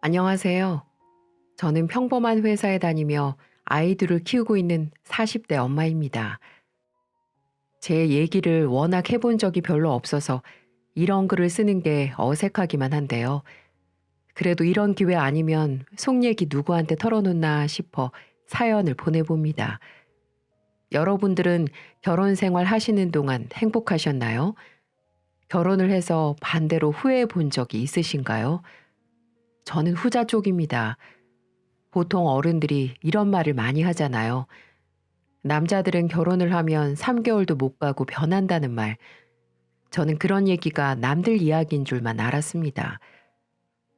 안녕하세요. 저는 평범한 회사에 다니며 아이들을 키우고 있는 40대 엄마입니다. 제 얘기를 워낙 해본 적이 별로 없어서 이런 글을 쓰는 게 어색하기만 한데요. 그래도 이런 기회 아니면 속 얘기 누구한테 털어놓나 싶어 사연을 보내봅니다. 여러분들은 결혼 생활 하시는 동안 행복하셨나요? 결혼을 해서 반대로 후회해 본 적이 있으신가요? 저는 후자 쪽입니다. 보통 어른들이 이런 말을 많이 하잖아요. 남자들은 결혼을 하면 3개월도 못 가고 변한다는 말. 저는 그런 얘기가 남들 이야기인 줄만 알았습니다.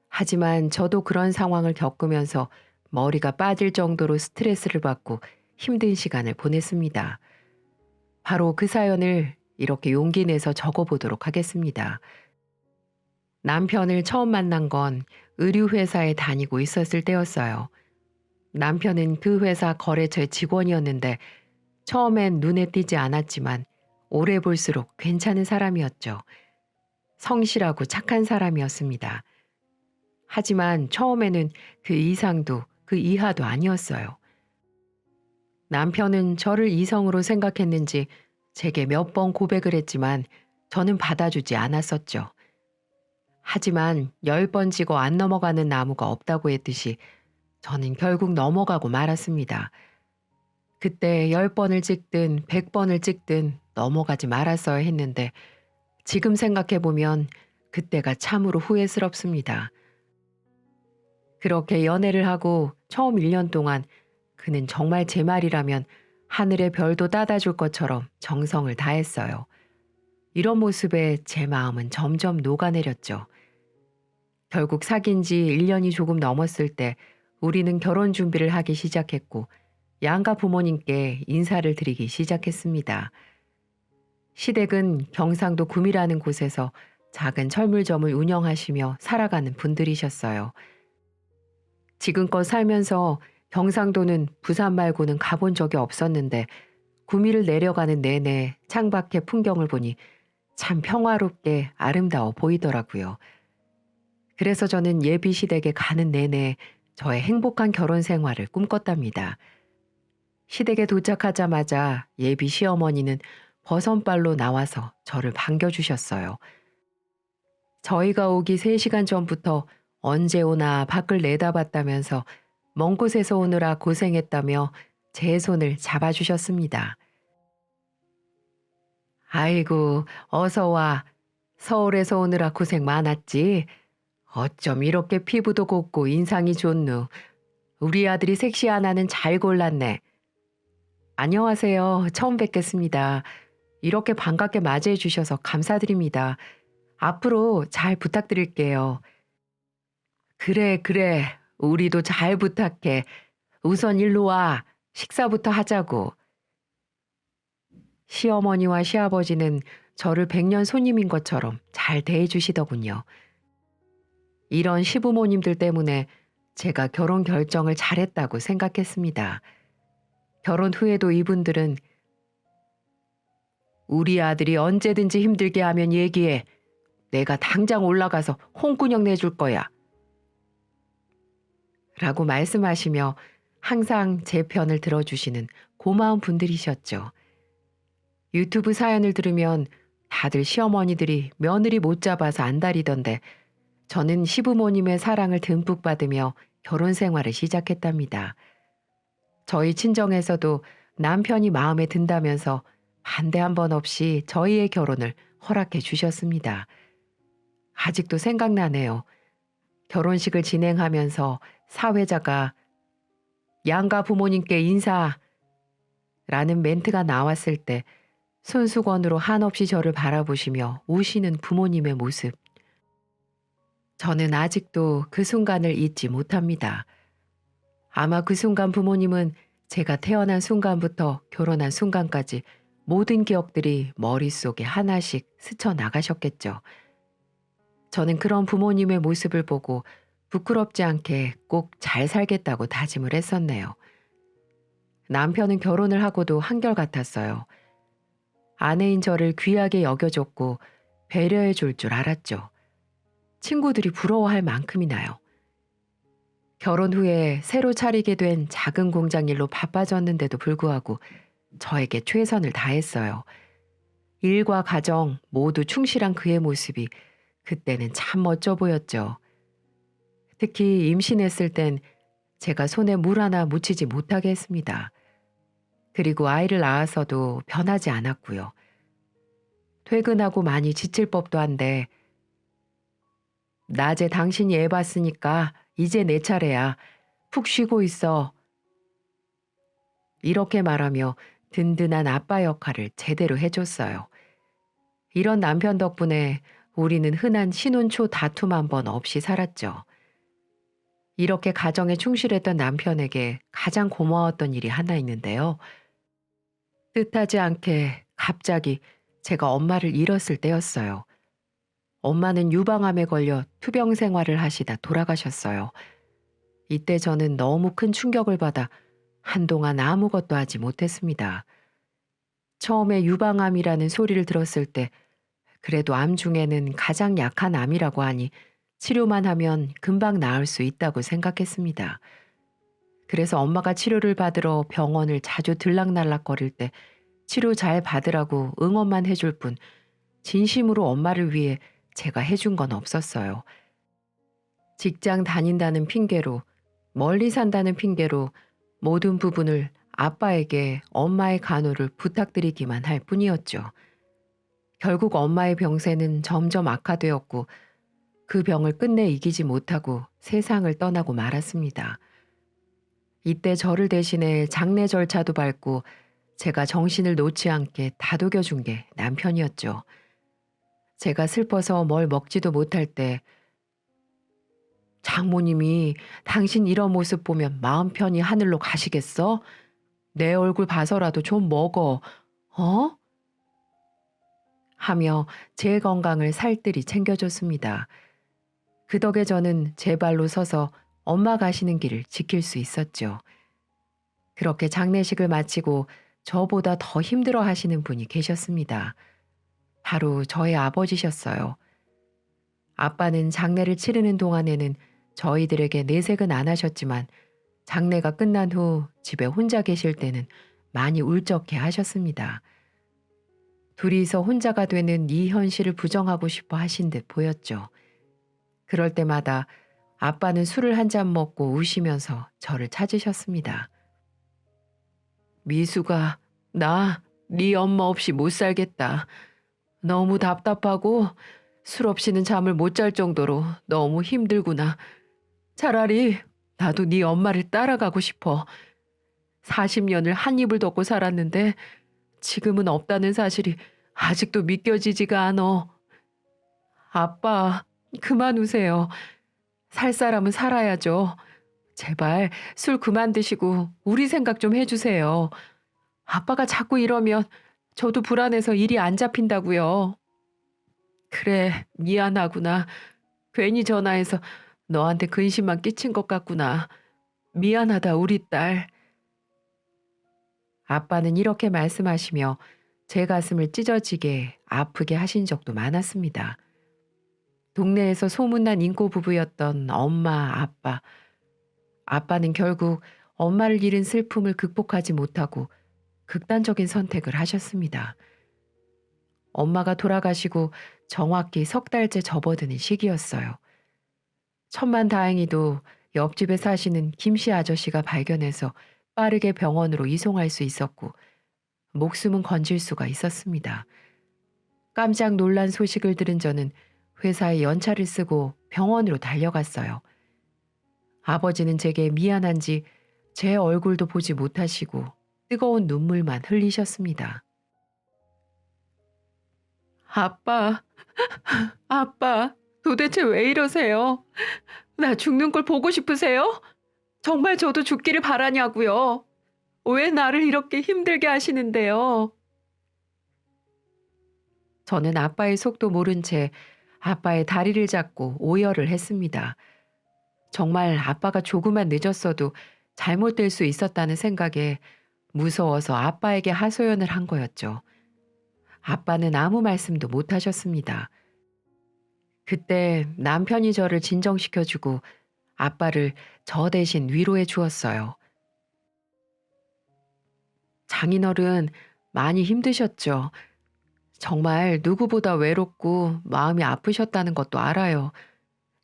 하지만 저도 그런 상황을 겪으면서 머리가 빠질 정도로 스트레스를 받고 힘든 시간을 보냈습니다. 바로 그 사연을 이렇게 용기 내서 적어보도록 하겠습니다. 남편을 처음 만난 건 의류회사에 다니고 있었을 때였어요. 남편은 그 회사 거래처의 직원이었는데 처음엔 눈에 띄지 않았지만 오래 볼수록 괜찮은 사람이었죠. 성실하고 착한 사람이었습니다. 하지만 처음에는 그 이상도 그 이하도 아니었어요. 남편은 저를 이성으로 생각했는지 제게 몇 번 고백을 했지만 저는 받아주지 않았었죠. 하지만 10번 지고 안 넘어가는 나무가 없다고 했듯이 저는 결국 넘어가고 말았습니다. 그때 10번을 찍든 100번을 찍든 넘어가지 말았어야 했는데 지금 생각해보면 그때가 참으로 후회스럽습니다. 그렇게 연애를 하고 처음 1년 동안 그는 정말 제 말이라면 하늘의 별도 따다 줄 것처럼 정성을 다했어요. 이런 모습에 제 마음은 점점 녹아내렸죠. 결국 사귄 지 1년이 조금 넘었을 때 우리는 결혼 준비를 하기 시작했고 양가 부모님께 인사를 드리기 시작했습니다. 시댁은 경상도 구미라는 곳에서 작은 철물점을 운영하시며 살아가는 분들이셨어요. 지금껏 살면서 경상도는 부산 말고는 가본 적이 없었는데 구미를 내려가는 내내 창밖의 풍경을 보니 참 평화롭게 아름다워 보이더라고요. 그래서 저는 예비 시댁에 가는 내내 저의 행복한 결혼 생활을 꿈꿨답니다. 시댁에 도착하자마자 예비 시어머니는 버선발로 나와서 저를 반겨주셨어요. 저희가 오기 3시간 전부터 언제 오나 밖을 내다봤다면서 먼 곳에서 오느라 고생했다며 제 손을 잡아주셨습니다. 아이고, 어서 와. 서울에서 오느라 고생 많았지. 어쩜 이렇게 피부도 곱고 인상이 좋누. 우리 아들이 섹시하나는 잘 골랐네. 안녕하세요. 처음 뵙겠습니다. 이렇게 반갑게 맞이해 주셔서 감사드립니다. 앞으로 잘 부탁드릴게요. 그래, 그래. 우리도 잘 부탁해. 우선 일로 와. 식사부터 하자고. 시어머니와 시아버지는 저를 백년 손님인 것처럼 잘 대해주시더군요. 이런 시부모님들 때문에 제가 결혼 결정을 잘했다고 생각했습니다. 결혼 후에도 이분들은 우리 아들이 언제든지 힘들게 하면 얘기해. 내가 당장 올라가서 홍군형 내줄 거야. 라고 말씀하시며 항상 제 편을 들어주시는 고마운 분들이셨죠. 유튜브 사연을 들으면 다들 시어머니들이 며느리 못 잡아서 안달이던데 저는 시부모님의 사랑을 듬뿍 받으며 결혼 생활을 시작했답니다. 저희 친정에서도 남편이 마음에 든다면서 반대 한 번 없이 저희의 결혼을 허락해 주셨습니다. 아직도 생각나네요. 결혼식을 진행하면서 사회자가 양가 부모님께 인사라는 멘트가 나왔을 때 손수건으로 한없이 저를 바라보시며 우시는 부모님의 모습. 저는 아직도 그 순간을 잊지 못합니다. 아마 그 순간 부모님은 제가 태어난 순간부터 결혼한 순간까지 모든 기억들이 머릿속에 하나씩 스쳐 나가셨겠죠. 저는 그런 부모님의 모습을 보고 부끄럽지 않게 꼭 잘 살겠다고 다짐을 했었네요. 남편은 결혼을 하고도 한결같았어요. 아내인 저를 귀하게 여겨줬고 배려해 줄 줄 알았죠. 친구들이 부러워할 만큼이나요. 결혼 후에 새로 차리게 된 작은 공장 일로 바빠졌는데도 불구하고 저에게 최선을 다했어요. 일과 가정 모두 충실한 그의 모습이 그때는 참 멋져 보였죠. 특히 임신했을 땐 제가 손에 물 하나 묻히지 못하게 했습니다. 그리고 아이를 낳아서도 변하지 않았고요. 퇴근하고 많이 지칠 법도 한데 낮에 당신이 애 봤으니까 이제 내 차례야. 푹 쉬고 있어. 이렇게 말하며 든든한 아빠 역할을 제대로 해줬어요. 이런 남편 덕분에 우리는 흔한 신혼 초 다툼 한 번 없이 살았죠. 이렇게 가정에 충실했던 남편에게 가장 고마웠던 일이 하나 있는데요. 뜻하지 않게 갑자기 제가 엄마를 잃었을 때였어요. 엄마는 유방암에 걸려 투병 생활을 하시다 돌아가셨어요. 이때 저는 너무 큰 충격을 받아 한동안 아무것도 하지 못했습니다. 처음에 유방암이라는 소리를 들었을 때 그래도 암 중에는 가장 약한 암이라고 하니 치료만 하면 금방 나을 수 있다고 생각했습니다. 그래서 엄마가 치료를 받으러 병원을 자주 들락날락거릴 때 치료 잘 받으라고 응원만 해줄 뿐 진심으로 엄마를 위해 제가 해준 건 없었어요. 직장 다닌다는 핑계로, 멀리 산다는 핑계로 모든 부분을 아빠에게 엄마의 간호를 부탁드리기만 할 뿐이었죠. 결국 엄마의 병세는 점점 악화되었고 그 병을 끝내 이기지 못하고 세상을 떠나고 말았습니다. 이때 저를 대신해 장례 절차도 밟고 제가 정신을 놓지 않게 다독여준 게 남편이었죠. 제가 슬퍼서 뭘 먹지도 못할 때 장모님이 당신 이런 모습 보면 마음 편히 하늘로 가시겠어? 내 얼굴 봐서라도 좀 먹어. 어? 하며 제 건강을 살뜰히 챙겨줬습니다. 그 덕에 저는 제 발로 서서 엄마 가시는 길을 지킬 수 있었죠. 그렇게 장례식을 마치고 저보다 더 힘들어 하시는 분이 계셨습니다. 바로 저의 아버지셨어요. 아빠는 장례를 치르는 동안에는 저희들에게 내색은 안 하셨지만 장례가 끝난 후 집에 혼자 계실 때는 많이 울적해 하셨습니다. 둘이서 혼자가 되는 이 현실을 부정하고 싶어 하신 듯 보였죠. 그럴 때마다 아빠는 술을 한 잔 먹고 우시면서 저를 찾으셨습니다. 미수가, 나 네 엄마 없이 못 살겠다. 너무 답답하고 술 없이는 잠을 못 잘 정도로 너무 힘들구나. 차라리 나도 네 엄마를 따라가고 싶어. 40년을 한 입을 덮고 살았는데 지금은 없다는 사실이 아직도 믿겨지지가 않어. 아빠, 그만 우세요. 살 사람은 살아야죠. 제발 술 그만 드시고 우리 생각 좀 해주세요. 아빠가 자꾸 이러면 저도 불안해서 일이 안 잡힌다고요. 그래, 미안하구나. 괜히 전화해서 너한테 근심만 끼친 것 같구나. 미안하다, 우리 딸. 아빠는 이렇게 말씀하시며 제 가슴을 찢어지게 아프게 하신 적도 많았습니다. 동네에서 소문난 인고 부부였던 엄마, 아빠. 아빠는 결국 엄마를 잃은 슬픔을 극복하지 못하고 극단적인 선택을 하셨습니다. 엄마가 돌아가시고 정확히 석 달째 접어드는 시기였어요. 천만다행히도 옆집에 사시는 김씨 아저씨가 발견해서 빠르게 병원으로 이송할 수 있었고 목숨은 건질 수가 있었습니다. 깜짝 놀란 소식을 들은 저는 회사에 연차를 쓰고 병원으로 달려갔어요. 아버지는 제게 미안한지 제 얼굴도 보지 못하시고 뜨거운 눈물만 흘리셨습니다. 아빠, 아빠, 도대체 왜 이러세요? 나 죽는 걸 보고 싶으세요? 정말 저도 죽기를 바라냐고요. 왜 나를 이렇게 힘들게 하시는데요? 저는 아빠의 속도 모른 채 아빠의 다리를 잡고 오열을 했습니다. 정말 아빠가 조금만 늦었어도 잘못될 수 있었다는 생각에 무서워서 아빠에게 하소연을 한 거였죠. 아빠는 아무 말씀도 못 하셨습니다. 그때 남편이 저를 진정시켜주고 아빠를 저 대신 위로해 주었어요. 장인어른 많이 힘드셨죠. 정말 누구보다 외롭고 마음이 아프셨다는 것도 알아요.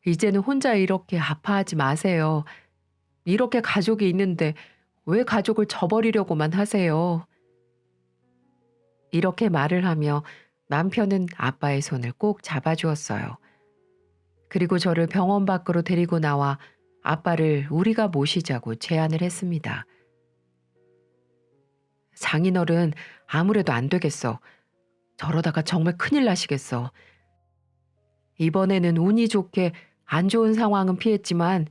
이제는 혼자 이렇게 아파하지 마세요. 이렇게 가족이 있는데 왜 가족을 저버리려고만 하세요. 이렇게 말을 하며 남편은 아빠의 손을 꼭 잡아주었어요. 그리고 저를 병원 밖으로 데리고 나와 아빠를 우리가 모시자고 제안을 했습니다. 장인어른 아무래도 안 되겠어. 저러다가 정말 큰일 나시겠어. 이번에는 운이 좋게 안 좋은 상황은 피했지만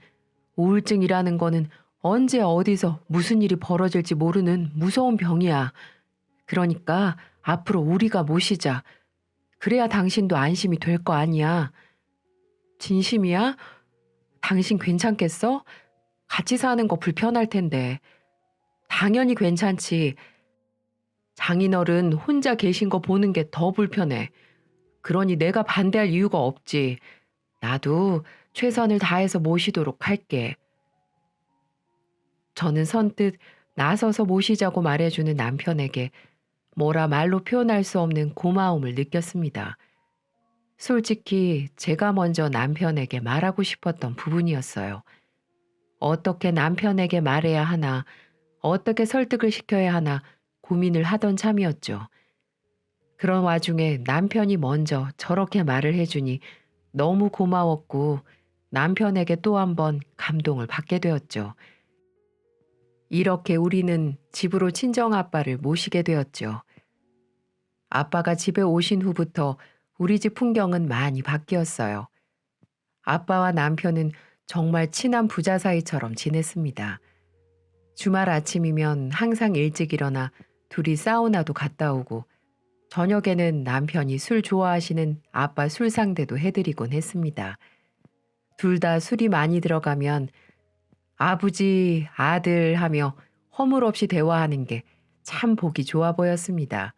우울증이라는 거는 언제 어디서 무슨 일이 벌어질지 모르는 무서운 병이야. 그러니까 앞으로 우리가 모시자. 그래야 당신도 안심이 될 거 아니야. 진심이야? 당신 괜찮겠어? 같이 사는 거 불편할 텐데. 당연히 괜찮지. 장인어른 혼자 계신 거 보는 게 더 불편해. 그러니 내가 반대할 이유가 없지. 나도 최선을 다해서 모시도록 할게. 저는 선뜻 나서서 모시자고 말해주는 남편에게 뭐라 말로 표현할 수 없는 고마움을 느꼈습니다. 솔직히 제가 먼저 남편에게 말하고 싶었던 부분이었어요. 어떻게 남편에게 말해야 하나, 어떻게 설득을 시켜야 하나 고민을 하던 참이었죠. 그런 와중에 남편이 먼저 저렇게 말을 해주니 너무 고마웠고 남편에게 또 한 번 감동을 받게 되었죠. 이렇게 우리는 집으로 친정아빠를 모시게 되었죠. 아빠가 집에 오신 후부터 우리 집 풍경은 많이 바뀌었어요. 아빠와 남편은 정말 친한 부자 사이처럼 지냈습니다. 주말 아침이면 항상 일찍 일어나 둘이 사우나도 갔다 오고 저녁에는 남편이 술 좋아하시는 아빠 술 상대도 해드리곤 했습니다. 둘 다 술이 많이 들어가면 아버지, 아들 하며 허물없이 대화하는 게 참 보기 좋아 보였습니다.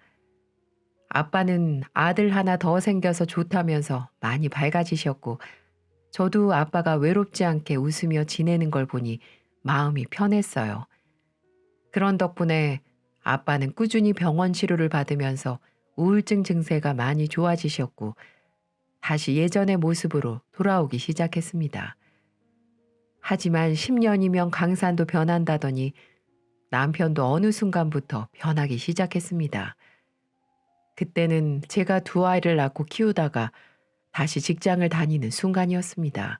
아빠는 아들 하나 더 생겨서 좋다면서 많이 밝아지셨고 저도 아빠가 외롭지 않게 웃으며 지내는 걸 보니 마음이 편했어요. 그런 덕분에 아빠는 꾸준히 병원 치료를 받으면서 우울증 증세가 많이 좋아지셨고 다시 예전의 모습으로 돌아오기 시작했습니다. 하지만 10년이면 강산도 변한다더니 남편도 어느 순간부터 변하기 시작했습니다. 그때는 제가 두 아이를 낳고 키우다가 다시 직장을 다니는 순간이었습니다.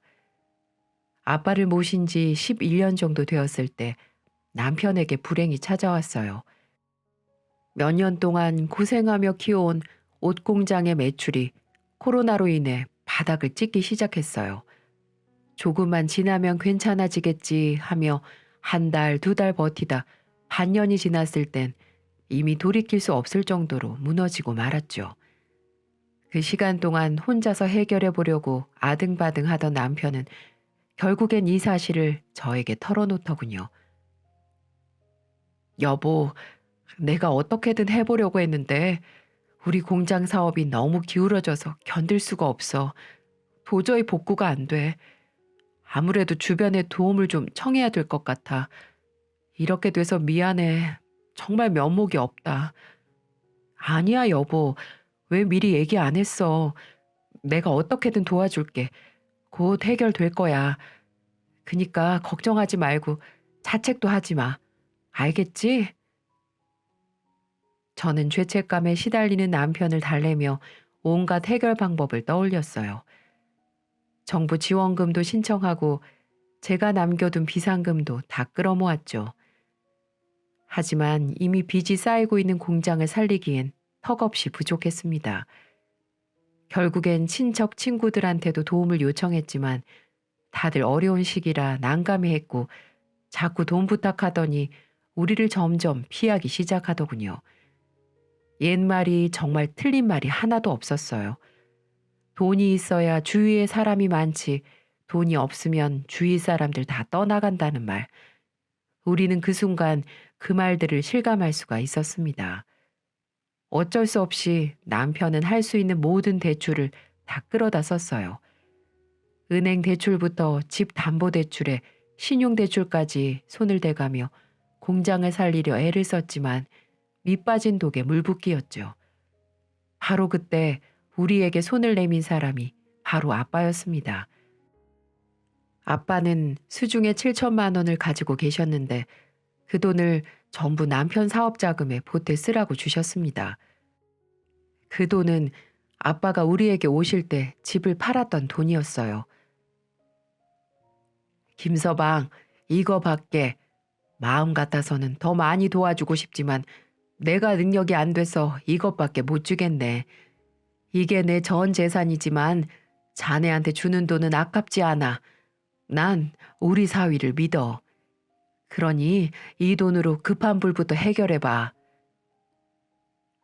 아빠를 모신 지 11년 정도 되었을 때 남편에게 불행이 찾아왔어요. 몇 년 동안 고생하며 키워온 옷 공장의 매출이 코로나로 인해 바닥을 찍기 시작했어요. 조금만 지나면 괜찮아지겠지 하며 한 달, 두 달 버티다 반년이 지났을 땐 이미 돌이킬 수 없을 정도로 무너지고 말았죠. 그 시간 동안 혼자서 해결해 보려고 아등바등 하던 남편은 결국엔 이 사실을 저에게 털어놓더군요. 여보, 내가 어떻게든 해보려고 했는데 우리 공장 사업이 너무 기울어져서 견딜 수가 없어. 도저히 복구가 안 돼. 아무래도 주변에 도움을 좀 청해야 될 것 같아. 이렇게 돼서 미안해. 정말 면목이 없다. 아니야, 여보. 왜 미리 얘기 안 했어? 내가 어떻게든 도와줄게. 곧 해결될 거야. 그니까 걱정하지 말고 자책도 하지 마. 알겠지? 저는 죄책감에 시달리는 남편을 달래며 온갖 해결 방법을 떠올렸어요. 정부 지원금도 신청하고 제가 남겨둔 비상금도 다 끌어모았죠. 하지만 이미 빚이 쌓이고 있는 공장을 살리기엔 턱없이 부족했습니다. 결국엔 친척 친구들한테도 도움을 요청했지만 다들 어려운 시기라 난감해했고 자꾸 돈 부탁하더니 우리를 점점 피하기 시작하더군요. 옛말이 정말 틀린 말이 하나도 없었어요. 돈이 있어야 주위에 사람이 많지 돈이 없으면 주위 사람들 다 떠나간다는 말. 우리는 그 순간 그 말들을 실감할 수가 있었습니다. 어쩔 수 없이 남편은 할 수 있는 모든 대출을 다 끌어다 썼어요. 은행 대출부터 집 담보대출에 신용대출까지 손을 대가며 공장을 살리려 애를 썼지만 밑빠진 독에 물붓기였죠. 바로 그때 우리에게 손을 내민 사람이 바로 아빠였습니다. 아빠는 수중에 7천만 원을 가지고 계셨는데 그 돈을 전부 남편 사업 자금에 보태 쓰라고 주셨습니다. 그 돈은 아빠가 우리에게 오실 때 집을 팔았던 돈이었어요. 김서방, 이거 밖에 마음 같아서는 더 많이 도와주고 싶지만 내가 능력이 안 돼서 이것밖에 못 주겠네. 이게 내 전 재산이지만 자네한테 주는 돈은 아깝지 않아. 난 우리 사위를 믿어. 그러니 이 돈으로 급한 불부터 해결해봐.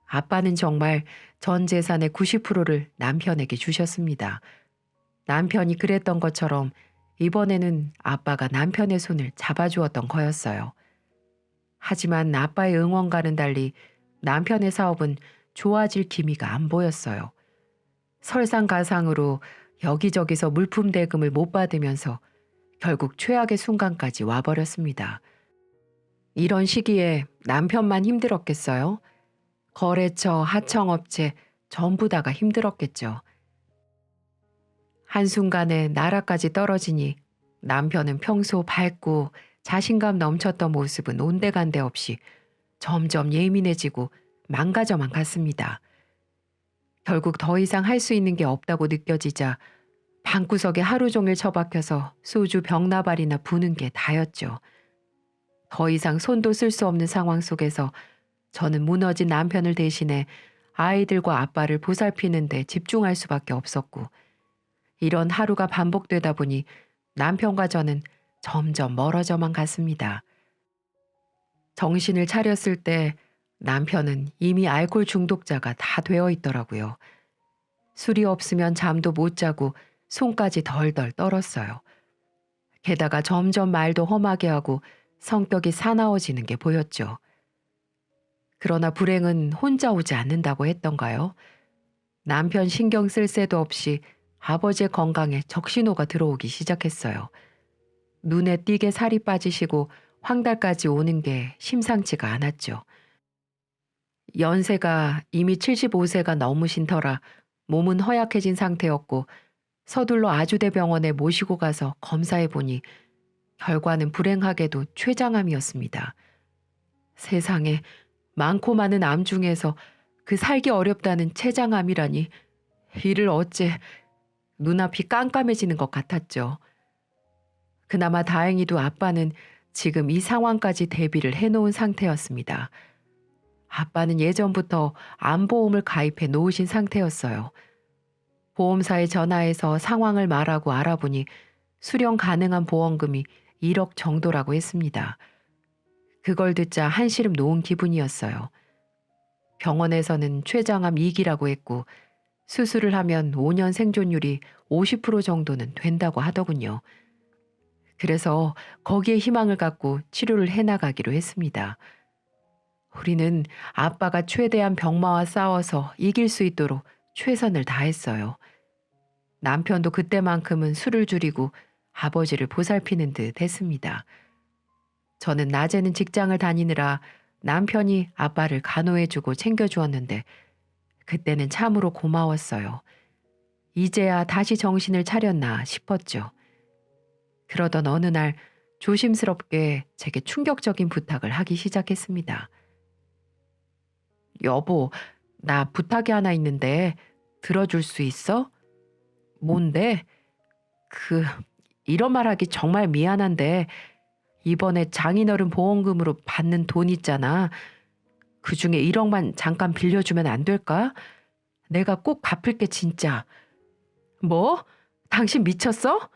아빠는 정말 전 재산의 90%를 남편에게 주셨습니다. 남편이 그랬던 것처럼 이번에는 아빠가 남편의 손을 잡아주었던 거였어요. 하지만 아빠의 응원과는 달리 남편의 사업은 좋아질 기미가 안 보였어요. 설상가상으로 여기저기서 물품 대금을 못 받으면서 결국 최악의 순간까지 와버렸습니다. 이런 시기에 남편만 힘들었겠어요? 거래처, 하청업체 전부 다가 힘들었겠죠. 한순간에 나라까지 떨어지니 남편은 평소 밝고 자신감 넘쳤던 모습은 온데간데 없이 점점 예민해지고 망가져만 갔습니다. 결국 더 이상 할 수 있는 게 없다고 느껴지자 방구석에 하루 종일 처박혀서 소주 병나발이나 부는 게 다였죠. 더 이상 손도 쓸 수 없는 상황 속에서 저는 무너진 남편을 대신해 아이들과 아빠를 보살피는 데 집중할 수밖에 없었고, 이런 하루가 반복되다 보니 남편과 저는 점점 멀어져만 갔습니다. 정신을 차렸을 때 남편은 이미 알코올 중독자가 다 되어 있더라고요. 술이 없으면 잠도 못 자고 손까지 덜덜 떨었어요. 게다가 점점 말도 험하게 하고 성격이 사나워지는 게 보였죠. 그러나 불행은 혼자 오지 않는다고 했던가요? 남편 신경 쓸 새도 없이 아버지의 건강에 적신호가 들어오기 시작했어요. 눈에 띄게 살이 빠지시고 황달까지 오는 게 심상치가 않았죠. 연세가 이미 75세가 넘으신 터라 몸은 허약해진 상태였고 서둘러 아주대병원에 모시고 가서 검사해보니 결과는 불행하게도 췌장암이었습니다. 세상에 많고 많은 암 중에서 그 살기 어렵다는 췌장암이라니, 이를 어째. 눈앞이 깜깜해지는 것 같았죠. 그나마 다행히도 아빠는 지금 이 상황까지 대비를 해놓은 상태였습니다. 아빠는 예전부터 암보험을 가입해 놓으신 상태였어요. 보험사에 전화해서 상황을 말하고 알아보니 수령 가능한 보험금이 1억 정도라고 했습니다. 그걸 듣자 한시름 놓은 기분이었어요. 병원에서는 췌장암 2기라고 했고 수술을 하면 5년 생존율이 50% 정도는 된다고 하더군요. 그래서 거기에 희망을 갖고 치료를 해나가기로 했습니다. 우리는 아빠가 최대한 병마와 싸워서 이길 수 있도록 최선을 다했어요. 남편도 그때만큼은 술을 줄이고 아버지를 보살피는 듯 했습니다. 저는 낮에는 직장을 다니느라 남편이 아빠를 간호해주고 챙겨주었는데 그때는 참으로 고마웠어요. 이제야 다시 정신을 차렸나 싶었죠. 그러던 어느 날 조심스럽게 제게 충격적인 부탁을 하기 시작했습니다. 여보, 나 부탁이 하나 있는데 들어줄 수 있어? 뭔데? 이런 말하기 정말 미안한데 이번에 장인어른 보험금으로 받는 돈 있잖아. 그중에 1억만 잠깐 빌려주면 안 될까? 내가 꼭 갚을게 진짜. 뭐? 당신 미쳤어?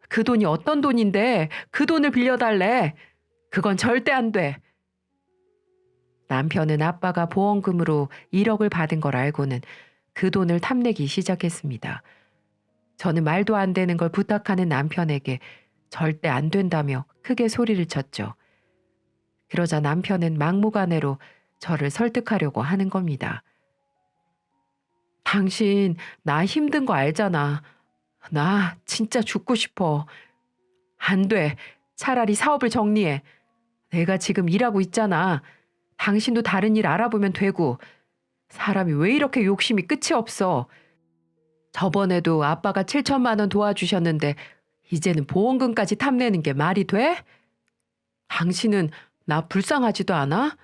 그 돈이 어떤 돈인데 그 돈을 빌려달래. 그건 절대 안 돼. 남편은 아빠가 보험금으로 1억을 받은 걸 알고는 그 돈을 탐내기 시작했습니다. 저는 말도 안 되는 걸 부탁하는 남편에게 절대 안 된다며 크게 소리를 쳤죠. 그러자 남편은 막무가내로 저를 설득하려고 하는 겁니다. 당신 나 힘든 거 알잖아. 나 진짜 죽고 싶어. 안 돼. 차라리 사업을 정리해. 내가 지금 일하고 있잖아. 당신도 다른 일 알아보면 되고. 사람이 왜 이렇게 욕심이 끝이 없어. 저번에도 아빠가 7천만 원 도와주셨는데 이제는 보험금까지 탐내는 게 말이 돼? 당신은 나 불쌍하지도 않아?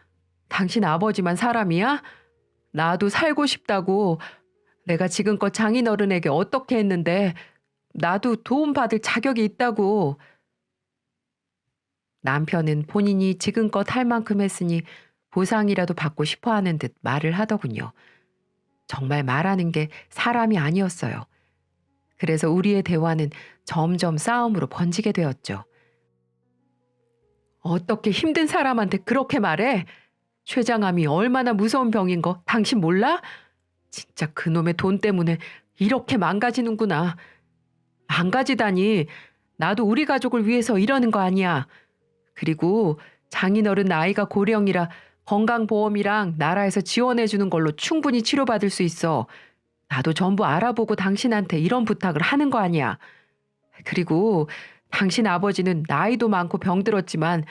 당신 아버지만 사람이야? 나도 살고 싶다고. 내가 지금껏 장인어른에게 어떻게 했는데 나도 도움받을 자격이 있다고. 남편은 본인이 지금껏 할 만큼 했으니 보상이라도 받고 싶어 하는 듯 말을 하더군요. 정말 말하는 게 사람이 아니었어요. 그래서 우리의 대화는 점점 싸움으로 번지게 되었죠. 어떻게 힘든 사람한테 그렇게 말해? 췌장암이 얼마나 무서운 병인 거 당신 몰라? 진짜 그놈의 돈 때문에 이렇게 망가지는구나. 망가지다니. 나도 우리 가족을 위해서 이러는 거 아니야. 그리고 장인어른 나이가 고령이라 건강보험이랑 나라에서 지원해주는 걸로 충분히 치료받을 수 있어. 나도 전부 알아보고 당신한테 이런 부탁을 하는 거 아니야. 그리고 당신 아버지는 나이도 많고 병들었지만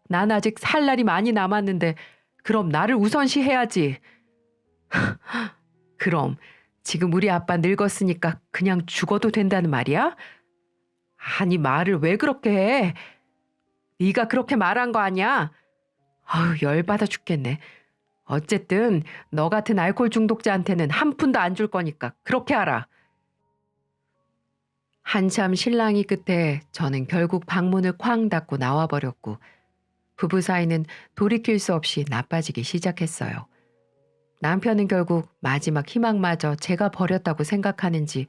난 아직 살 날이 많이 남았는데 그럼 나를 우선시해야지. 그럼 지금 우리 아빠 늙었으니까 그냥 죽어도 된다는 말이야? 아니 말을 왜 그렇게 해? 네가 그렇게 말한 거 아니야? 아유 열받아 죽겠네. 어쨌든 너 같은 알코올 중독자한테는 한 푼도 안 줄 거니까 그렇게 하라. 한참 실랑이 끝에 저는 결국 방문을 쾅 닫고 나와버렸고 부부 사이는 돌이킬 수 없이 나빠지기 시작했어요. 남편은 결국 마지막 희망마저 제가 버렸다고 생각하는지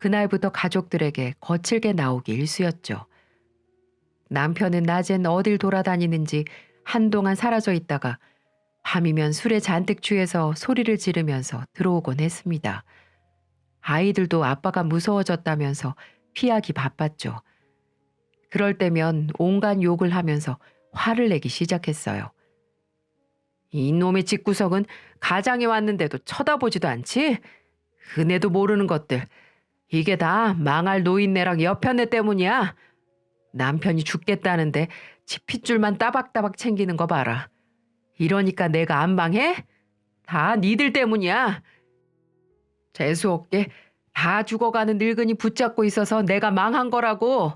그날부터 가족들에게 거칠게 나오기 일쑤였죠. 남편은 낮엔 어딜 돌아다니는지 한동안 사라져 있다가 밤이면 술에 잔뜩 취해서 소리를 지르면서 들어오곤 했습니다. 아이들도 아빠가 무서워졌다면서 피하기 바빴죠. 그럴 때면 온갖 욕을 하면서 화를 내기 시작했어요. 이놈의 집구석은 가장에 왔는데도 쳐다보지도 않지? 그네도 모르는 것들. 이게 다 망할 노인네랑 여편네 때문이야. 남편이 죽겠다는데 지 핏줄만 따박따박 챙기는 거 봐라. 이러니까 내가 안 망해? 다 니들 때문이야. 재수없게 다 죽어가는 늙은이 붙잡고 있어서 내가 망한 거라고.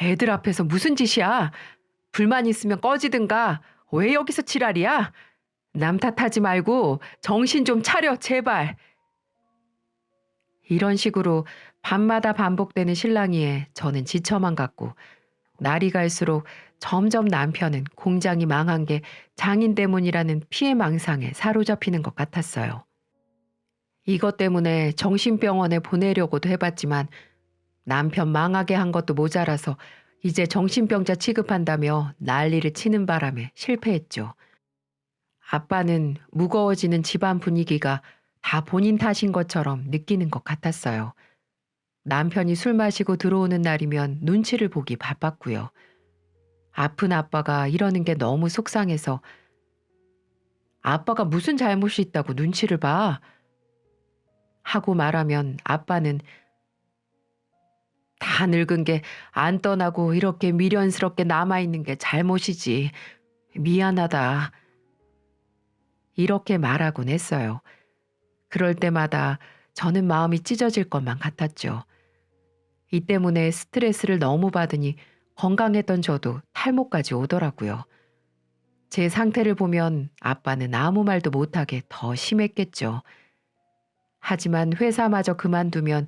애들 앞에서 무슨 짓이야. 불만 있으면 꺼지든가. 왜 여기서 지랄이야? 남 탓하지 말고 정신 좀 차려 제발. 이런 식으로 밤마다 반복되는 실랑이에 저는 지쳐만 갔고 날이 갈수록 점점 남편은 공장이 망한 게 장인 때문이라는 피해망상에 사로잡히는 것 같았어요. 이것 때문에 정신병원에 보내려고도 해봤지만 남편 망하게 한 것도 모자라서 이제 정신병자 취급한다며 난리를 치는 바람에 실패했죠. 아빠는 무거워지는 집안 분위기가 다 본인 탓인 것처럼 느끼는 것 같았어요. 남편이 술 마시고 들어오는 날이면 눈치를 보기 바빴고요. 아픈 아빠가 이러는 게 너무 속상해서 아빠가 무슨 잘못이 있다고 눈치를 봐? 하고 말하면 아빠는 다 늙은 게 안 떠나고 이렇게 미련스럽게 남아있는 게 잘못이지. 미안하다. 이렇게 말하곤 했어요. 그럴 때마다 저는 마음이 찢어질 것만 같았죠. 이 때문에 스트레스를 너무 받으니 건강했던 저도 탈모까지 오더라고요. 제 상태를 보면 아빠는 아무 말도 못하게 더 심했겠죠. 하지만 회사마저 그만두면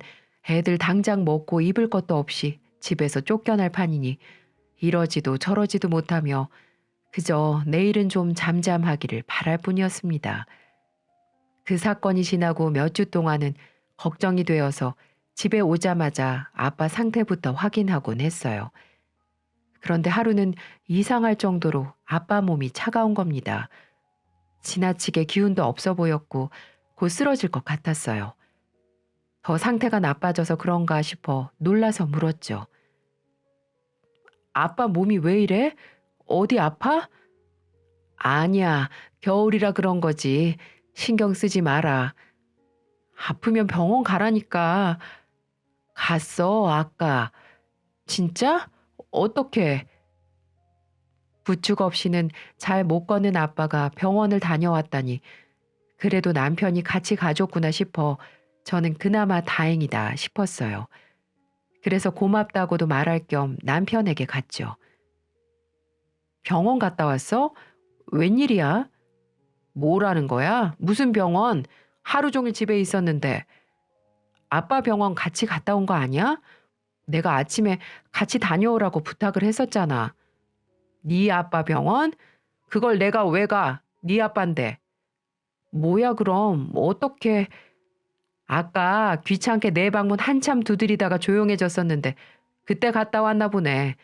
애들 당장 먹고 입을 것도 없이 집에서 쫓겨날 판이니 이러지도 저러지도 못하며 그저 내일은 좀 잠잠하기를 바랄 뿐이었습니다. 그 사건이 지나고 몇 주 동안은 걱정이 되어서 집에 오자마자 아빠 상태부터 확인하곤 했어요. 그런데 하루는 이상할 정도로 아빠 몸이 차가운 겁니다. 지나치게 기운도 없어 보였고 곧 쓰러질 것 같았어요. 더 상태가 나빠져서 그런가 싶어 놀라서 물었죠. 아빠 몸이 왜 이래? 어디 아파? 아니야, 겨울이라 그런 거지. 신경 쓰지 마라. 아프면 병원 가라니까. 갔어, 아까. 진짜? 어떻게? 부축 없이는 잘 못 걷는 아빠가 병원을 다녀왔다니 그래도 남편이 같이 가줬구나 싶어 저는 그나마 다행이다 싶었어요. 그래서 고맙다고도 말할 겸 남편에게 갔죠. 병원 갔다 왔어? 웬일이야? 뭐라는 거야? 무슨 병원? 하루 종일 집에 있었는데. 아빠 병원 같이 갔다 온 거 아니야? 내가 아침에 같이 다녀오라고 부탁을 했었잖아. 네 아빠 병원? 그걸 내가 왜 가? 네 아빠인데. 뭐야 그럼 어떻게 아까 귀찮게 내 방문 한참 두드리다가 조용해졌었는데 그때 갔다 왔나 보네.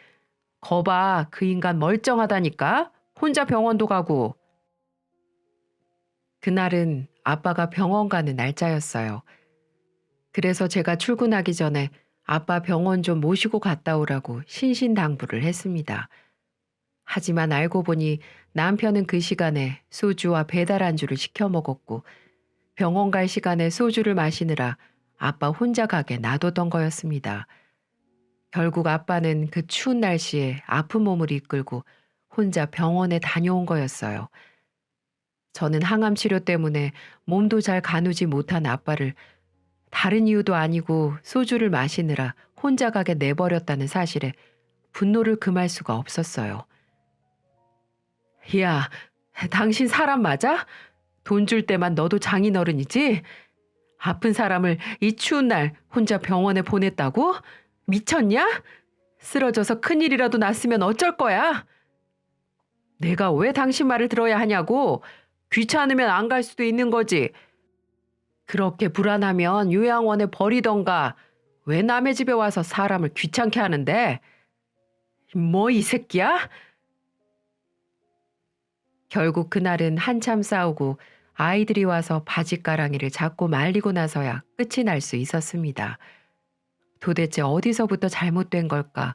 거봐 그 인간 멀쩡하다니까. 혼자 병원도 가고. 그날은 아빠가 병원 가는 날짜였어요. 그래서 제가 출근하기 전에 아빠 병원 좀 모시고 갔다 오라고 신신당부를 했습니다. 하지만 알고 보니 남편은 그 시간에 소주와 배달 안주를 시켜 먹었고 병원 갈 시간에 소주를 마시느라 아빠 혼자 가게 놔뒀던 거였습니다. 결국 아빠는 그 추운 날씨에 아픈 몸을 이끌고 혼자 병원에 다녀온 거였어요. 저는 항암 치료 때문에 몸도 잘 가누지 못한 아빠를 다른 이유도 아니고 소주를 마시느라 혼자 가게 내버렸다는 사실에 분노를 금할 수가 없었어요. 야, 당신 사람 맞아? 돈 줄 때만 너도 장인어른이지? 아픈 사람을 이 추운 날 혼자 병원에 보냈다고? 미쳤냐? 쓰러져서 큰일이라도 났으면 어쩔 거야? 내가 왜 당신 말을 들어야 하냐고? 귀찮으면 안 갈 수도 있는 거지. 그렇게 불안하면 요양원에 버리던가. 왜 남의 집에 와서 사람을 귀찮게 하는데? 뭐 이 새끼야? 결국 그날은 한참 싸우고 아이들이 와서 바짓가랑이를 잡고 말리고 나서야 끝이 날 수 있었습니다. 도대체 어디서부터 잘못된 걸까?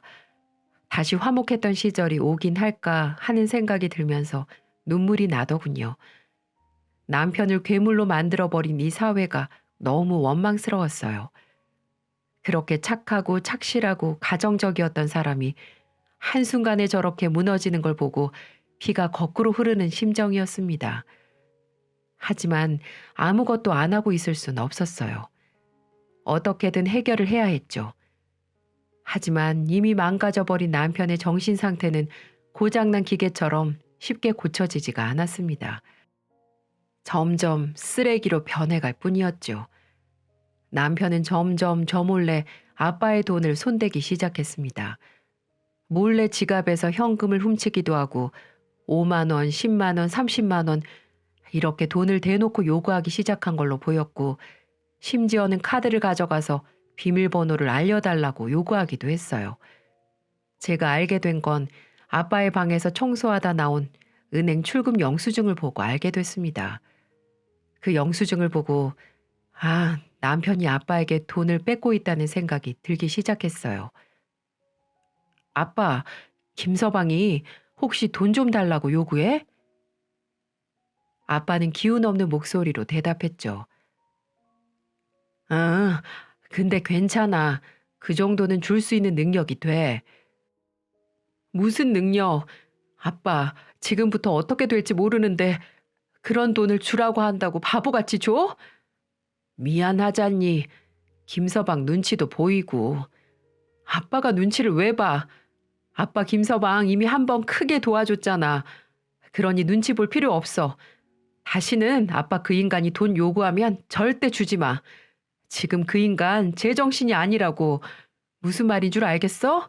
다시 화목했던 시절이 오긴 할까 하는 생각이 들면서 눈물이 나더군요. 남편을 괴물로 만들어버린 이 사회가 너무 원망스러웠어요. 그렇게 착하고 착실하고 가정적이었던 사람이 한순간에 저렇게 무너지는 걸 보고 피가 거꾸로 흐르는 심정이었습니다. 하지만 아무것도 안 하고 있을 순 없었어요. 어떻게든 해결을 해야 했죠. 하지만 이미 망가져버린 남편의 정신 상태는 고장난 기계처럼 쉽게 고쳐지지가 않았습니다. 점점 쓰레기로 변해갈 뿐이었죠. 남편은 점점 저 몰래 아빠의 돈을 손대기 시작했습니다. 몰래 지갑에서 현금을 훔치기도 하고 5만 원, 10만 원, 30만 원 이렇게 돈을 대놓고 요구하기 시작한 걸로 보였고 심지어는 카드를 가져가서 비밀번호를 알려달라고 요구하기도 했어요. 제가 알게 된 건 아빠의 방에서 청소하다 나온 은행 출금 영수증을 보고 알게 됐습니다. 그 영수증을 보고 남편이 아빠에게 돈을 뺏고 있다는 생각이 들기 시작했어요. 아빠, 김서방이 혹시 돈 좀 달라고 요구해? 아빠는 기운 없는 목소리로 대답했죠. 아, 근데 괜찮아. 그 정도는 줄 수 있는 능력이 돼. 무슨 능력? 아빠, 지금부터 어떻게 될지 모르는데 그런 돈을 주라고 한다고 바보같이 줘? 미안하잖니. 김서방 눈치도 보이고. 아빠가 눈치를 왜 봐? 아빠 김서방 이미 한 번 크게 도와줬잖아. 그러니 눈치 볼 필요 없어. 다시는 아빠 그 인간이 돈 요구하면 절대 주지 마. 지금 그 인간 제정신이 아니라고. 무슨 말인 줄 알겠어?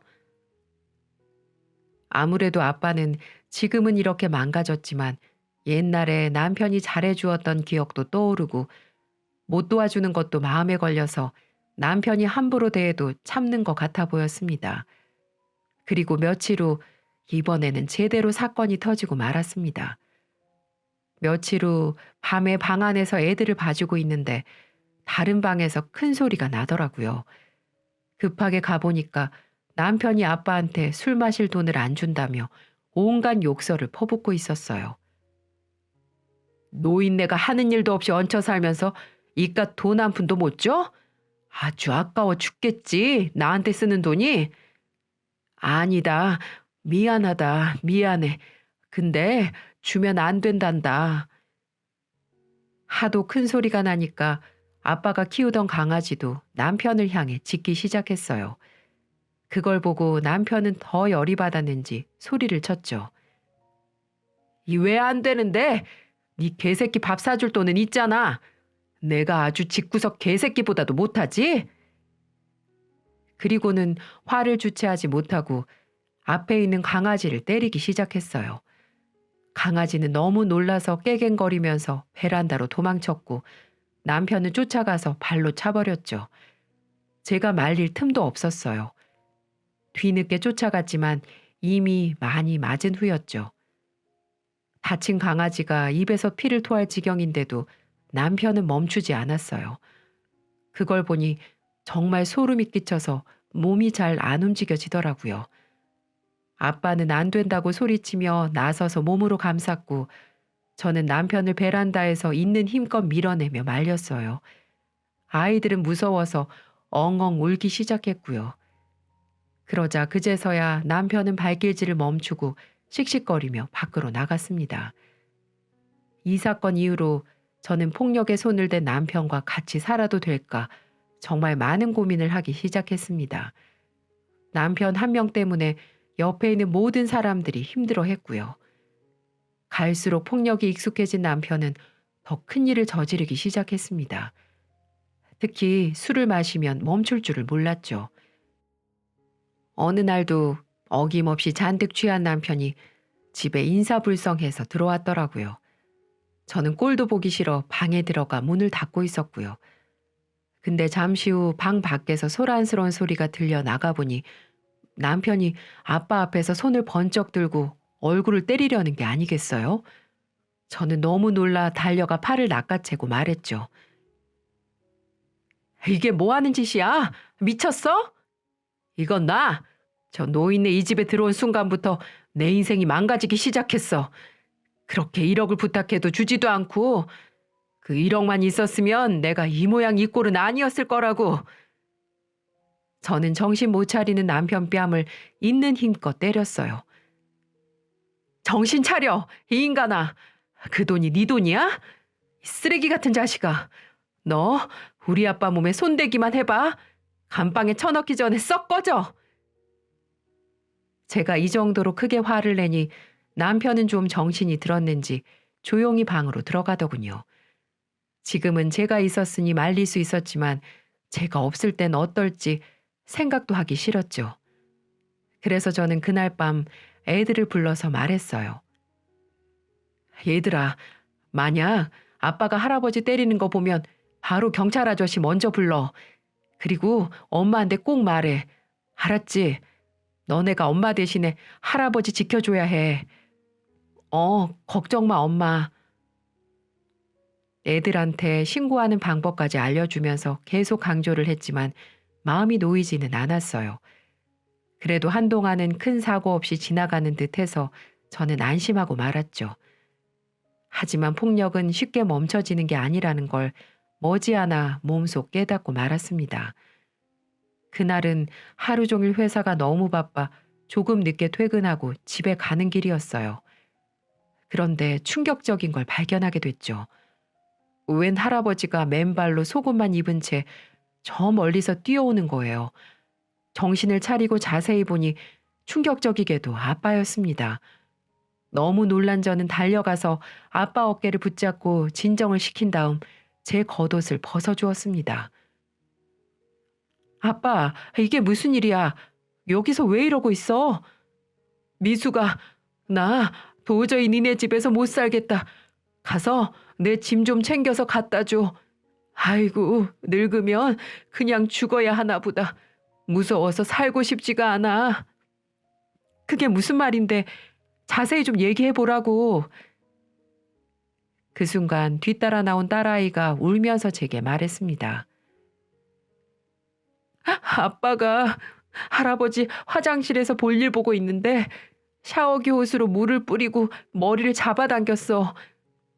아무래도 아빠는 지금은 이렇게 망가졌지만 옛날에 남편이 잘해주었던 기억도 떠오르고 못 도와주는 것도 마음에 걸려서 남편이 함부로 대해도 참는 것 같아 보였습니다. 그리고 며칠 후 이번에는 제대로 사건이 터지고 말았습니다. 며칠 후 밤에 방 안에서 애들을 봐주고 있는데 다른 방에서 큰 소리가 나더라고요. 급하게 가보니까 남편이 아빠한테 술 마실 돈을 안 준다며 온갖 욕설을 퍼붓고 있었어요. 노인네가 하는 일도 없이 얹혀 살면서 이깟 돈 한 푼도 못 줘? 아주 아까워 죽겠지. 나한테 쓰는 돈이. 아니다. 미안하다. 미안해. 근데 주면 안 된단다. 하도 큰 소리가 나니까 아빠가 키우던 강아지도 남편을 향해 짖기 시작했어요. 그걸 보고 남편은 더 열이 받았는지 소리를 쳤죠. 이 왜 안 되는데? 네 개새끼 밥 사줄 돈은 있잖아. 내가 아주 집구석 개새끼보다도 못하지? 그리고는 화를 주체하지 못하고 앞에 있는 강아지를 때리기 시작했어요. 강아지는 너무 놀라서 깨갱거리면서 베란다로 도망쳤고 남편은 쫓아가서 발로 차버렸죠. 제가 말릴 틈도 없었어요. 뒤늦게 쫓아갔지만 이미 많이 맞은 후였죠. 다친 강아지가 입에서 피를 토할 지경인데도 남편은 멈추지 않았어요. 그걸 보니 정말 소름이 끼쳐서 몸이 잘 안 움직여지더라고요. 아빠는 안 된다고 소리치며 나서서 몸으로 감쌌고 저는 남편을 베란다에서 있는 힘껏 밀어내며 말렸어요. 아이들은 무서워서 엉엉 울기 시작했고요. 그러자 그제서야 남편은 발길질을 멈추고 씩씩거리며 밖으로 나갔습니다. 이 사건 이후로 저는 폭력에 손을 댄 남편과 같이 살아도 될까 정말 많은 고민을 하기 시작했습니다. 남편 한 명 때문에 옆에 있는 모든 사람들이 힘들어했고요. 갈수록 폭력이 익숙해진 남편은 더 큰 일을 저지르기 시작했습니다. 특히 술을 마시면 멈출 줄을 몰랐죠. 어느 날도 어김없이 잔뜩 취한 남편이 집에 인사불성해서 들어왔더라고요. 저는 꼴도 보기 싫어 방에 들어가 문을 닫고 있었고요. 근데 잠시 후 방 밖에서 소란스러운 소리가 들려 나가보니 남편이 아빠 앞에서 손을 번쩍 들고 얼굴을 때리려는 게 아니겠어요? 저는 너무 놀라 달려가 팔을 낚아채고 말했죠. 이게 뭐 하는 짓이야? 미쳤어? 이건 저 노인네 이 집에 들어온 순간부터 내 인생이 망가지기 시작했어. 그렇게 1억을 부탁해도 주지도 않고 그 1억만 있었으면 내가 이 모양 이 꼴은 아니었을 거라고. 저는 정신 못 차리는 남편 뺨을 있는 힘껏 때렸어요. 정신 차려, 이 인간아. 그 돈이 네 돈이야? 이 쓰레기 같은 자식아. 너 우리 아빠 몸에 손대기만 해봐. 감방에 쳐넣기 전에 썩 꺼져. 제가 이 정도로 크게 화를 내니 남편은 좀 정신이 들었는지 조용히 방으로 들어가더군요. 지금은 제가 있었으니 말릴 수 있었지만 제가 없을 땐 어떨지 생각도 하기 싫었죠. 그래서 저는 그날 밤 애들을 불러서 말했어요. 얘들아, 만약 아빠가 할아버지 때리는 거 보면 바로 경찰 아저씨 먼저 불러. 그리고 엄마한테 꼭 말해. 알았지? 너네가 엄마 대신에 할아버지 지켜줘야 해. 걱정 마, 엄마. 애들한테 신고하는 방법까지 알려주면서 계속 강조를 했지만 마음이 놓이지는 않았어요. 그래도 한동안은 큰 사고 없이 지나가는 듯해서 저는 안심하고 말았죠. 하지만 폭력은 쉽게 멈춰지는 게 아니라는 걸 머지않아 몸속 깨닫고 말았습니다. 그날은 하루 종일 회사가 너무 바빠 조금 늦게 퇴근하고 집에 가는 길이었어요. 그런데 충격적인 걸 발견하게 됐죠. 웬 할아버지가 맨발로 속옷만 입은 채 저 멀리서 뛰어오는 거예요. 정신을 차리고 자세히 보니 충격적이게도 아빠였습니다. 너무 놀란 저는 달려가서 아빠 어깨를 붙잡고 진정을 시킨 다음 제 겉옷을 벗어주었습니다. 아빠, 이게 무슨 일이야? 여기서 왜 이러고 있어? 미수가, 나 도저히 니네 집에서 못 살겠다. 가서 내 짐 좀 챙겨서 갖다 줘. 아이고, 늙으면 그냥 죽어야 하나 보다. 무서워서 살고 싶지가 않아. 그게 무슨 말인데 자세히 좀 얘기해 보라고. 그 순간 뒤따라 나온 딸아이가 울면서 제게 말했습니다. 아빠가 할아버지 화장실에서 볼일 보고 있는데 샤워기 호스로 물을 뿌리고 머리를 잡아당겼어.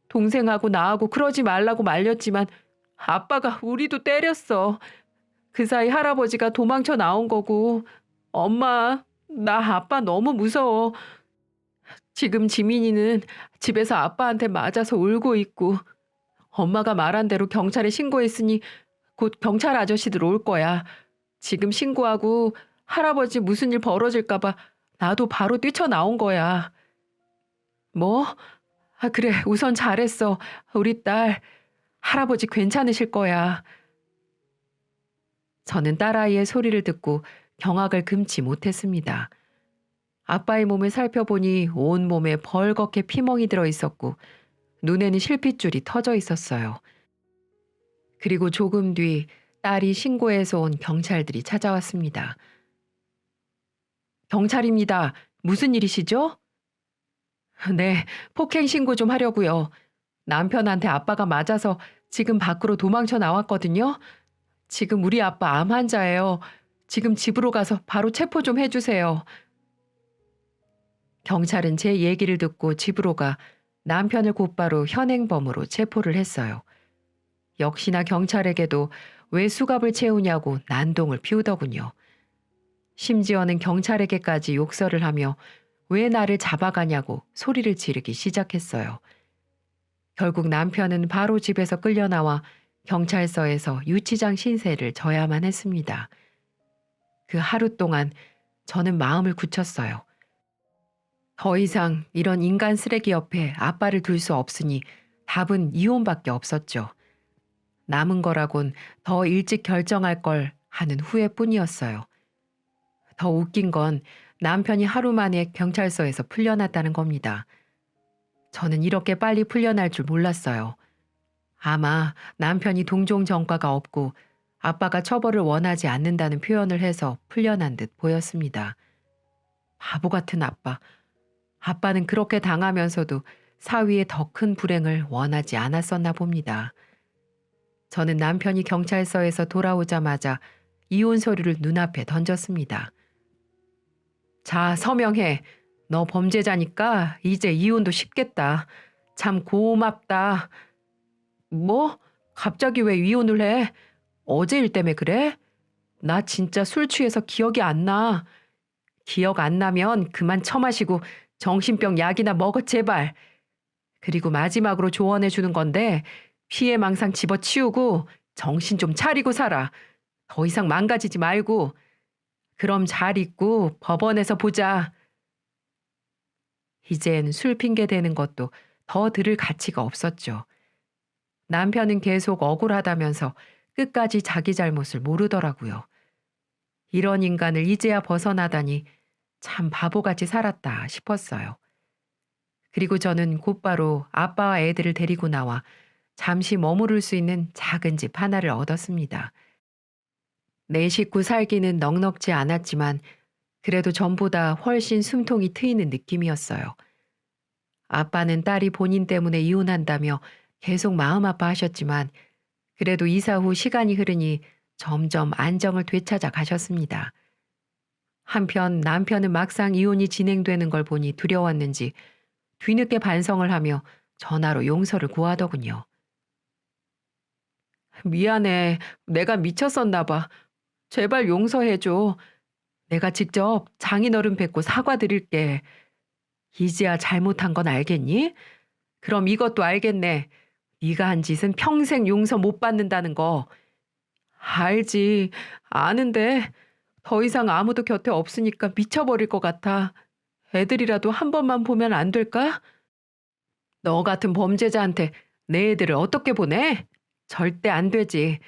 동생하고 나하고 그러지 말라고 말렸지만 아빠가 우리도 때렸어. 그 사이 할아버지가 도망쳐 나온 거고. 엄마, 나 아빠 너무 무서워. 지금 지민이는 집에서 아빠한테 맞아서 울고 있고, 엄마가 말한 대로 경찰에 신고했으니 곧 경찰 아저씨들 올 거야. 지금 신고하고 할아버지 무슨 일 벌어질까 봐 나도 바로 뛰쳐나온 거야. 뭐? 아, 그래. 우선 잘했어. 우리 딸. 할아버지 괜찮으실 거야. 저는 딸아이의 소리를 듣고 경악을 금치 못했습니다. 아빠의 몸을 살펴보니 온몸에 벌겋게 피멍이 들어 있었고 눈에는 실핏줄이 터져 있었어요. 그리고 조금 뒤 딸이 신고해서 온 경찰들이 찾아왔습니다. 경찰입니다. 무슨 일이시죠? 네, 폭행 신고 좀 하려고요. 남편한테 아빠가 맞아서 지금 밖으로 도망쳐 나왔거든요. 지금 우리 아빠 암 환자예요. 지금 집으로 가서 바로 체포 좀 해주세요. 경찰은 제 얘기를 듣고 집으로 가 남편을 곧바로 현행범으로 체포를 했어요. 역시나 경찰에게도 왜 수갑을 채우냐고 난동을 피우더군요. 심지어는 경찰에게까지 욕설을 하며 왜 나를 잡아가냐고 소리를 지르기 시작했어요. 결국 남편은 바로 집에서 끌려나와 경찰서에서 유치장 신세를 져야만 했습니다. 그 하루 동안 저는 마음을 굳혔어요. 더 이상 이런 인간 쓰레기 옆에 아빠를 둘 수 없으니 답은 이혼밖에 없었죠. 남은 거라곤 더 일찍 결정할 걸 하는 후회뿐이었어요. 더 웃긴 건 남편이 하루 만에 경찰서에서 풀려났다는 겁니다. 저는 이렇게 빨리 풀려날 줄 몰랐어요. 아마 남편이 동종 전과가 없고 아빠가 처벌을 원하지 않는다는 표현을 해서 풀려난 듯 보였습니다. 바보 같은 아빠. 아빠는 그렇게 당하면서도 사위의 더 큰 불행을 원하지 않았었나 봅니다. 저는 남편이 경찰서에서 돌아오자마자 이혼 서류를 눈앞에 던졌습니다. 자, 서명해. 너 범죄자니까 이제 이혼도 쉽겠다. 참 고맙다. 뭐? 갑자기 왜 이혼을 해? 어제 일 때문에 그래? 나 진짜 술 취해서 기억이 안 나. 기억 안 나면 그만 처마시고 정신병 약이나 먹어 제발. 그리고 마지막으로 조언해 주는 건데 피해망상 집어치우고 정신 좀 차리고 살아. 더 이상 망가지지 말고. 그럼 잘 있고 법원에서 보자. 이젠 술 핑계 대는 것도 더 들을 가치가 없었죠. 남편은 계속 억울하다면서 끝까지 자기 잘못을 모르더라고요. 이런 인간을 이제야 벗어나다니 참 바보같이 살았다 싶었어요. 그리고 저는 곧바로 아빠와 애들을 데리고 나와 잠시 머무를 수 있는 작은 집 하나를 얻었습니다. 내 식구 살기는 넉넉지 않았지만 그래도 전보다 훨씬 숨통이 트이는 느낌이었어요. 아빠는 딸이 본인 때문에 이혼한다며 계속 마음 아파하셨지만 그래도 이사 후 시간이 흐르니 점점 안정을 되찾아 가셨습니다. 한편 남편은 막상 이혼이 진행되는 걸 보니 두려웠는지 뒤늦게 반성을 하며 전화로 용서를 구하더군요. 미안해. 내가 미쳤었나 봐. 제발 용서해줘. 내가 직접 장인어른 뵙고 사과드릴게. 이제야 잘못한 건 알겠니? 그럼 이것도 알겠네. 네가 한 짓은 평생 용서 못 받는다는 거. 알지. 아는데 더 이상 아무도 곁에 없으니까 미쳐버릴 것 같아. 애들이라도 한 번만 보면 안 될까? 너 같은 범죄자한테 내 애들을 어떻게 보내? 절대 안 되지.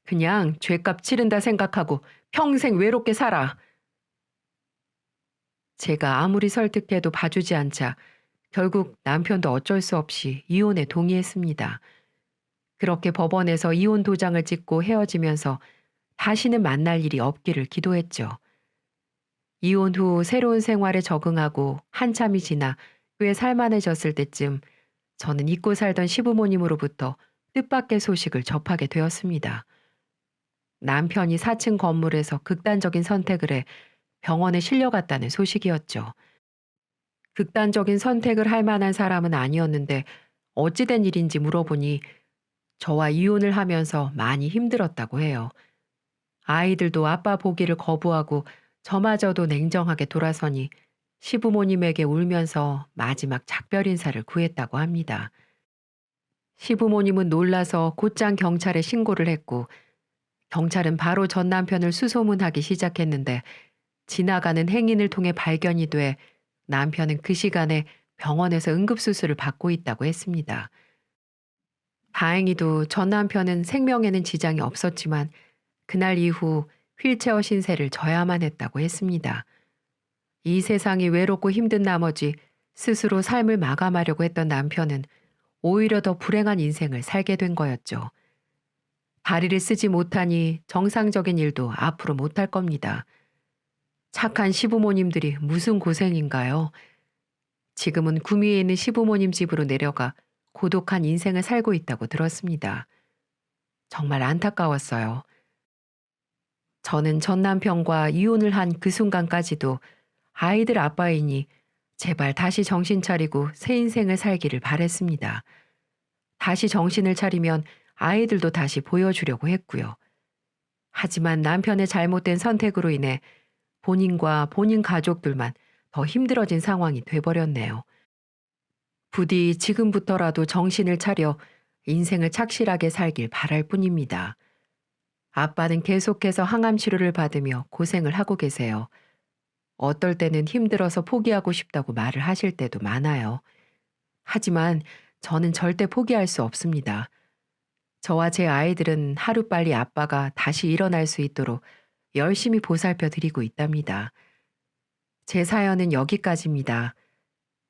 그냥 죄값 치른다 생각하고 평생 외롭게 살아. 제가 아무리 설득해도 봐주지 않자 결국 남편도 어쩔 수 없이 이혼에 동의했습니다. 그렇게 법원에서 이혼 도장을 찍고 헤어지면서 다시는 만날 일이 없기를 기도했죠. 이혼 후 새로운 생활에 적응하고 한참이 지나 꽤 살만해졌을 때쯤 저는 잊고 살던 시부모님으로부터 뜻밖의 소식을 접하게 되었습니다. 남편이 4층 건물에서 극단적인 선택을 해 병원에 실려갔다는 소식이었죠. 극단적인 선택을 할 만한 사람은 아니었는데 어찌된 일인지 물어보니 저와 이혼을 하면서 많이 힘들었다고 해요. 아이들도 아빠 보기를 거부하고 저마저도 냉정하게 돌아서니 시부모님에게 울면서 마지막 작별 인사를 구했다고 합니다. 시부모님은 놀라서 곧장 경찰에 신고를 했고 경찰은 바로 전 남편을 수소문하기 시작했는데 지나가는 행인을 통해 발견이 돼 남편은 그 시간에 병원에서 응급수술을 받고 있다고 했습니다. 다행히도 전 남편은 생명에는 지장이 없었지만 그날 이후 휠체어 신세를 져야만 했다고 했습니다. 이 세상이 외롭고 힘든 나머지 스스로 삶을 마감하려고 했던 남편은 오히려 더 불행한 인생을 살게 된 거였죠. 다리를 쓰지 못하니 정상적인 일도 앞으로 못할 겁니다. 착한 시부모님들이 무슨 고생인가요? 지금은 구미에 있는 시부모님 집으로 내려가 고독한 인생을 살고 있다고 들었습니다. 정말 안타까웠어요. 저는 전 남편과 이혼을 한 그 순간까지도 아이들 아빠이니 제발 다시 정신 차리고 새 인생을 살기를 바랬습니다. 다시 정신을 차리면 아이들도 다시 보여주려고 했고요. 하지만 남편의 잘못된 선택으로 인해 본인과 본인 가족들만 더 힘들어진 상황이 돼버렸네요. 부디 지금부터라도 정신을 차려 인생을 착실하게 살길 바랄 뿐입니다. 아빠는 계속해서 항암 치료를 받으며 고생을 하고 계세요. 어떨 때는 힘들어서 포기하고 싶다고 말을 하실 때도 많아요. 하지만 저는 절대 포기할 수 없습니다. 저와 제 아이들은 하루빨리 아빠가 다시 일어날 수 있도록 열심히 보살펴 드리고 있답니다. 제 사연은 여기까지입니다.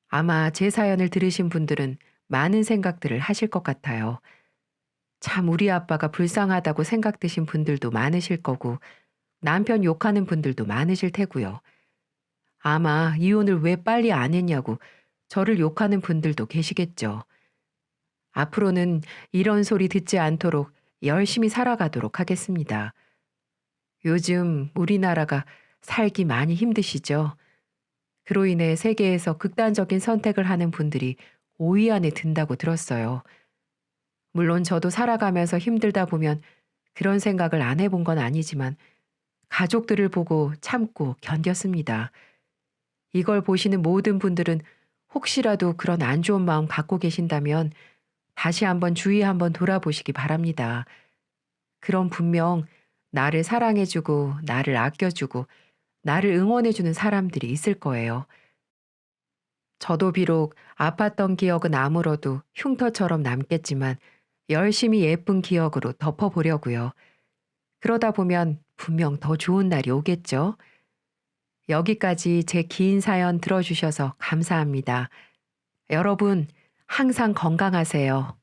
아마 제 사연을 들으신 분들은 많은 생각들을 하실 것 같아요. 참 우리 아빠가 불쌍하다고 생각되신 분들도 많으실 거고 남편 욕하는 분들도 많으실 테고요. 아마 이혼을 왜 빨리 안 했냐고 저를 욕하는 분들도 계시겠죠. 앞으로는 이런 소리 듣지 않도록 열심히 살아가도록 하겠습니다. 요즘 우리나라가 살기 많이 힘드시죠? 그로 인해 세계에서 극단적인 선택을 하는 분들이 5위 안에 든다고 들었어요. 물론 저도 살아가면서 힘들다 보면 그런 생각을 안 해본 건 아니지만 가족들을 보고 참고 견뎠습니다. 이걸 보시는 모든 분들은 혹시라도 그런 안 좋은 마음 갖고 계신다면 다시 한번 주의 한번 돌아보시기 바랍니다. 그럼 분명 나를 사랑해주고 나를 아껴주고 나를 응원해주는 사람들이 있을 거예요. 저도 비록 아팠던 기억은 아물어도 흉터처럼 남겠지만 열심히 예쁜 기억으로 덮어보려고요. 그러다 보면 분명 더 좋은 날이 오겠죠. 여기까지 제 긴 사연 들어주셔서 감사합니다. 여러분, 항상 건강하세요.